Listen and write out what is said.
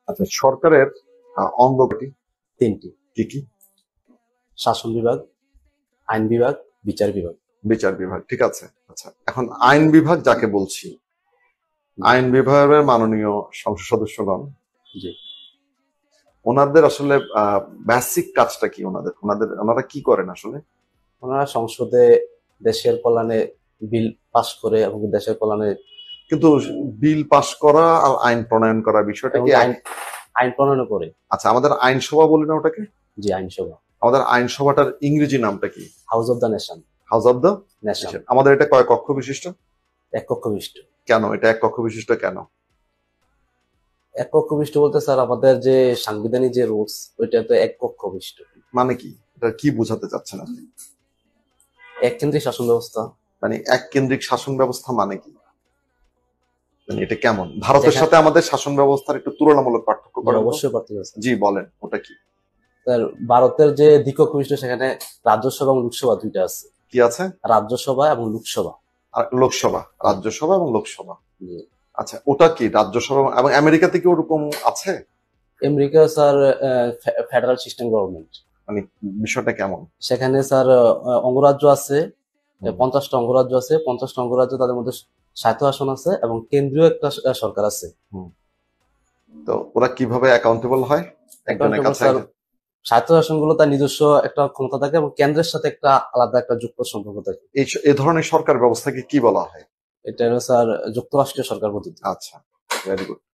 আচ্ছা, সরকারের অঙ্গ কয়টি? তিনটি। কি কি? শাসন বিভাগ, আইন বিভাগ, বিচার বিভাগ। বিচার বিভাগ, ঠিক আছে। আচ্ছা, এখন আইন বিভাগ যাকে বলছি, আইন বিভাগের মাননীয় সংসদ সদস্যগণ, জি। ওনাদের আসলে বেসিক কাজটা কি? ওনারা কি করেন আসলে? ওনারা সংসদে দেশের কল্যাণে বিল পাস করে এবং দেশের কল্যাণে কিন্তু বিল পাশ করা আর আইন প্রণয়ন করা বিষয়টা কি আইন আইন প্রণয়ন করে। আচ্ছা, আমাদের আইনসভা বলি না ওটাকে? জি, আইনসভা। আমাদের আইনসভাটার ইংরেজি নামটা কি? House of the nation. House of the nation. আমাদের এটা কয় কক্ষ বিশিষ্ট? এক কক্ষ বিশিষ্ট। কেন এটা এক কক্ষ বিশিষ্ট কেন? এক কক্ষ বিশিষ্ট বলতে স্যার আমাদের যে সাংবিধানিক যে রুলস ওইটা তো এক কক্ষ বিশিষ্ট। মানে কি, এটা কি বোঝাতে চাচ্ছেন আপনি? এক কেন্দ্রিক শাসন ব্যবস্থা। মানে এক কেন্দ্রিক শাসন ব্যবস্থা মানে কি? মানে এটা কেমন? ভারতের সাথে আমাদের শাসন ব্যবস্থার একটু তুলনামূলক পার্থক্য করেন তো? অবশ্যই পার্থক্য আছে। জি বলেন, ওটা কি? স্যার ভারতের যে দ্বিকক্ষ বিশিষ্ট সেখানে রাজ্যসভা এবং লোকসভা দুইটা আছে। কি আছে? রাজ্যসভা এবং লোকসভা। আর লোকসভা, রাজ্যসভা এবং লোকসভা। জি। আচ্ছা, ওটা কি রাজ্যসভা? এবং আমেরিকাতে কি ওরকম আছে? America sir federal system government. মানে বিষয়টা কেমন? সেখানে স্যার অঙ্গরাজ্য আছে, 50টা অঙ্গরাজ্য আছে। 50টা অঙ্গরাজ্য, তাদের মধ্যে স্বায়ত্ত শাসন আছে এবং কেন্দ্রীয় একটা সরকার আছে। তো ওরা কিভাবে অ্যাকাউন্টেবল হয় একজনের কাছে? স্বায়ত্ত শাসন গুলো তার নিজস্ব একটা ক্ষমতা থাকে এবং কেন্দ্রের সাথে একটা আলাদা একটা যুক্ত সম্পর্ক থাকে। এই ধরনের সরকার ব্যবস্থাকে কি বলা হয়? এটা হলো স্যার যুক্তরাষ্ট্রীয় সরকার পদ্ধতি। আচ্ছা, ভেরি গুড।